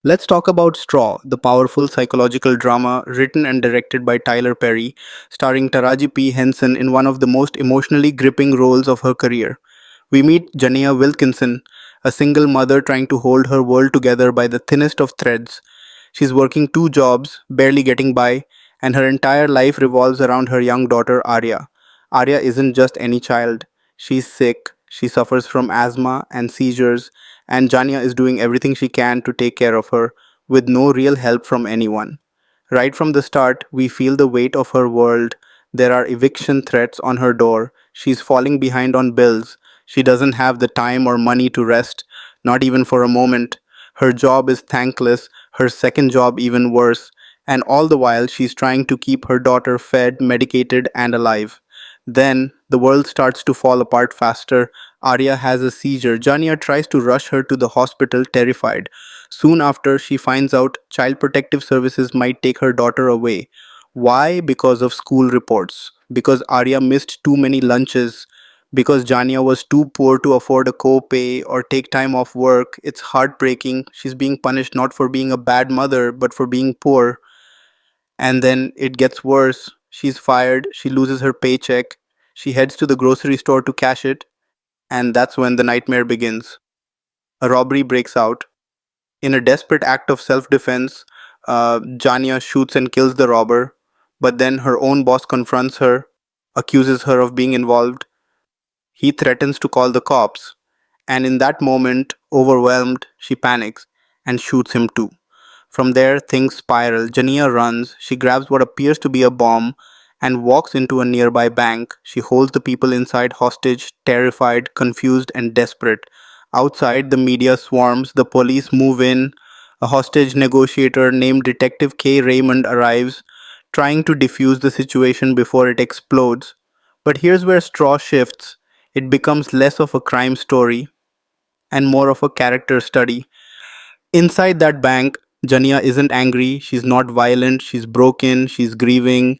Let's talk about Straw, the powerful psychological drama written and directed by Tyler Perry, starring Taraji P. Henson in one of the most emotionally gripping roles of her career. We meet Jania Wilkinson, a single mother trying to hold her world together by the thinnest of threads. She's working two jobs, barely getting by, and her entire life revolves around her young daughter Arya. Arya isn't just any child. She's sick, she suffers from asthma and seizures, and Jania is doing everything she can to take care of her, with no real help from anyone. Right from the start, we feel the weight of her world. There are eviction threats on her door. She's falling behind on bills. She doesn't have the time or money to rest, not even for a moment. Her job is thankless, her second job even worse, and all the while she's trying to keep her daughter fed, medicated, and alive. Then the world starts to fall apart faster. Arya has a seizure. Jania tries to rush her to the hospital, terrified. Soon after, she finds out Child Protective Services might take her daughter away. Why? Because of school reports. Because Arya missed too many lunches. Because Jania was too poor to afford a co-pay or take time off work. It's heartbreaking. She's being punished not for being a bad mother, but for being poor. And then it gets worse. She's fired. She loses her paycheck. She heads to the grocery store to cash it. And that's when the nightmare begins. A robbery breaks out. In a desperate act of self defense, Jania shoots and kills the robber, but then her own boss confronts her, accuses her of being involved. He threatens to call the cops, and in that moment, overwhelmed, she panics and shoots him too. From there, things spiral. Jania runs, she grabs what appears to be a bomb and walks into a nearby bank. She holds the people inside hostage, terrified, confused, and desperate. Outside, the media swarms, the police move in. A hostage negotiator named Detective K. Raymond arrives, trying to defuse the situation before it explodes. But here's where Straw shifts. It becomes less of a crime story and more of a character study. Inside that bank, Jania isn't angry, she's not violent, she's broken, she's grieving,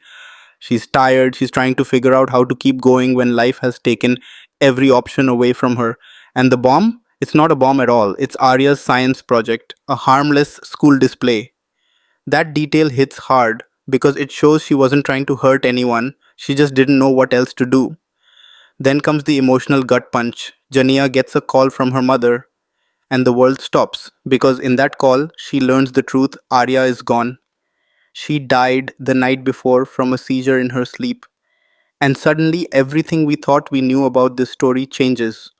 she's tired, she's trying to figure out how to keep going when life has taken every option away from her. And the bomb? It's not a bomb at all. It's Arya's science project, a harmless school display. That detail hits hard because it shows she wasn't trying to hurt anyone, she just didn't know what else to do. Then comes the emotional gut punch. Jania gets a call from her mother, and the world stops because in that call she learns the truth. Arya is gone. She died the night before from a seizure in her sleep. And suddenly everything we thought we knew about this story changes.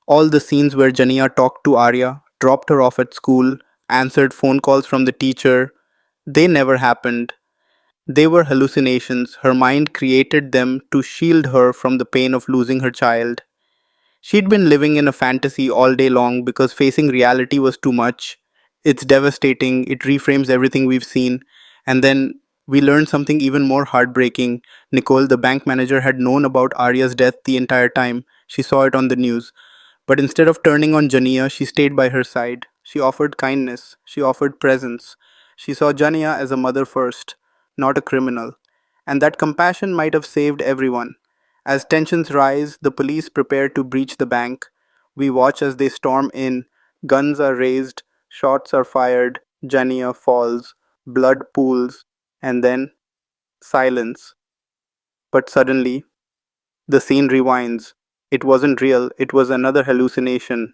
All the scenes where Jania talked to Arya, dropped her off at school, answered phone calls from the teacher, they never happened. They were hallucinations. Her mind created them to shield her from the pain of losing her child. She'd been living in a fantasy all day long because facing reality was too much. It's devastating, it reframes everything we've seen. And then we learned something even more heartbreaking. Nicole, the bank manager, had known about Arya's death the entire time. She saw it on the news. But instead of turning on Jania, she stayed by her side. She offered kindness. She offered presence. She saw Jania as a mother first, not a criminal. And that compassion might have saved everyone. As tensions rise, the police prepare to breach the bank. We watch as they storm in. Guns are raised, shots are fired, Jania falls, blood pools, and then silence. But suddenly, the scene rewinds. It wasn't real, it was another hallucination.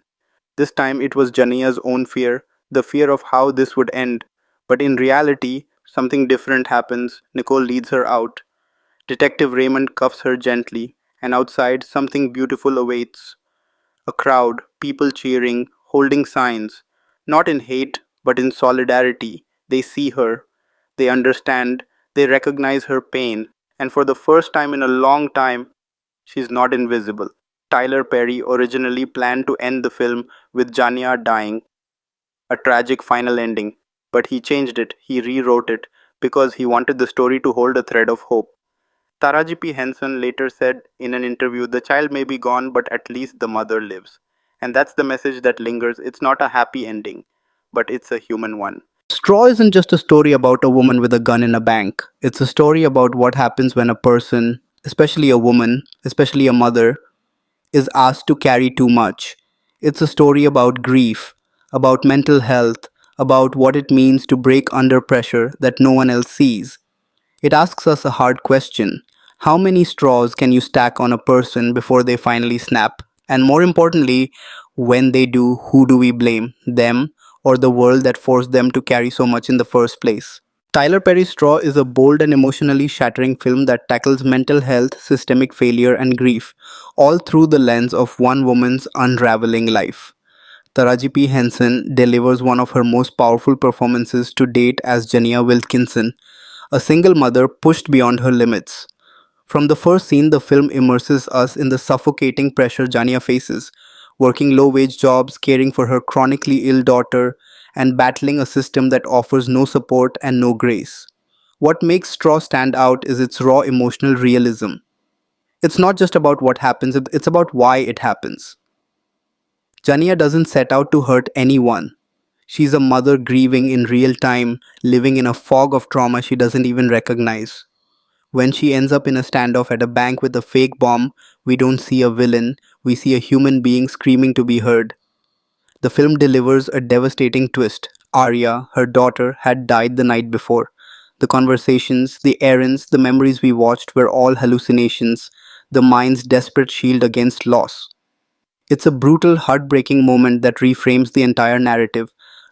This time it was Jania's own fear, the fear of how this would end. But in reality, something different happens. Nicole leads her out. Detective Raymond cuffs her gently, and outside something beautiful awaits. A crowd, people cheering, holding signs. Not in hate, but in solidarity. They see her. They understand. They recognize her pain. And for the first time in a long time, she's not invisible. Tyler Perry originally planned to end the film with Jania dying, a tragic final ending. But he changed it, he rewrote it, because he wanted the story to hold a thread of hope. Taraji P. Henson later said in an interview, the child may be gone, but at least the mother lives. And that's the message that lingers. It's not a happy ending, but it's a human one. Straw isn't just a story about a woman with a gun in a bank. It's a story about what happens when a person, especially a woman, especially a mother, is asked to carry too much. It's a story about grief, about mental health, about what it means to break under pressure that no one else sees. It asks us a hard question: how many straws can you stack on a person before they finally snap? And more importantly, when they do, who do we blame? Them or the world that forced them to carry so much in the first place? Tyler Perry's Straw is a bold and emotionally shattering film that tackles mental health, systemic failure, and grief, all through the lens of one woman's unraveling life. Taraji P. Henson delivers one of her most powerful performances to date as Jania Wilkinson, a single mother pushed beyond her limits. From the first scene, the film immerses us in the suffocating pressure Jania faces, working low wage jobs, caring for her chronically ill daughter, and battling a system that offers no support and no grace. What makes Straw stand out is its raw emotional realism. It's not just about what happens, it's about why it happens. Jania doesn't set out to hurt anyone. She's a mother grieving in real time, living in a fog of trauma she doesn't even recognize. When she ends up in a standoff at a bank with a fake bomb, we don't see a villain, we see a human being screaming to be heard. The film delivers a devastating twist. Arya, her daughter, had died the night before. The conversations, the errands, the memories we watched were all hallucinations, the mind's desperate shield against loss. It's a brutal, heartbreaking moment that reframes the entire narrative.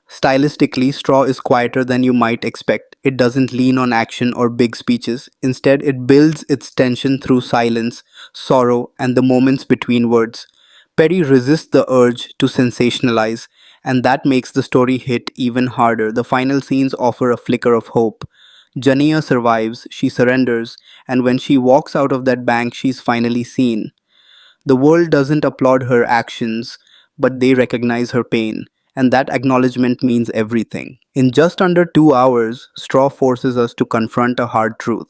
Stylistically, Straw is quieter than you might expect. It doesn't lean on action or big speeches. Instead, it builds its tension through silence, sorrow, and the moments between words. Perry resists the urge to sensationalize, and that makes the story hit even harder. The final scenes offer a flicker of hope. Jania survives, she surrenders, and when she walks out of that bank, she's finally seen. The world doesn't applaud her actions, but they recognize her pain, and that acknowledgement means everything. In just under 2 hours, Straw forces us to confront a hard truth.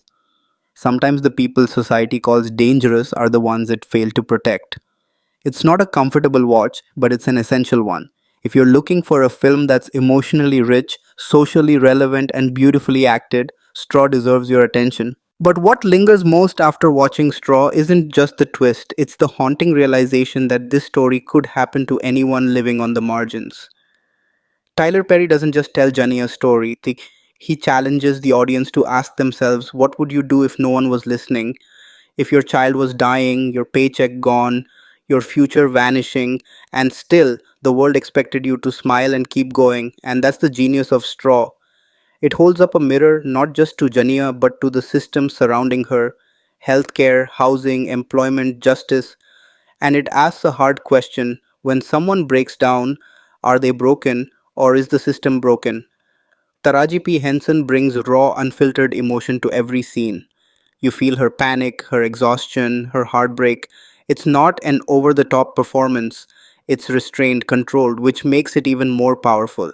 Sometimes the people society calls dangerous are the ones it failed to protect. It's not a comfortable watch, but it's an essential one. If you're looking for a film that's emotionally rich, socially relevant, and beautifully acted, Straw deserves your attention. But what lingers most after watching Straw isn't just the twist, it's the haunting realization that this story could happen to anyone living on the margins. Tyler Perry doesn't just tell Johnny a story, he challenges the audience to ask themselves, what would you do if no one was listening? If your child was dying, your paycheck gone, your future vanishing, and still the world expected you to smile and keep going, and that's the genius of Straw. It holds up a mirror not just to Jania but to the systems surrounding her: healthcare, housing, employment, justice. And it asks a hard question: when someone breaks down, are they broken or is the system broken? Taraji P. Henson brings raw, unfiltered emotion to every scene. You feel her panic, her exhaustion, her heartbreak. It's not an over the top performance, it's restrained, controlled, which makes it even more powerful.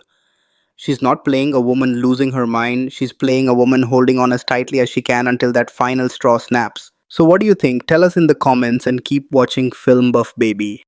She's not playing a woman losing her mind, she's playing a woman holding on as tightly as she can until that final straw snaps. So, what do you think? Tell us in the comments and keep watching Film Buff Baby.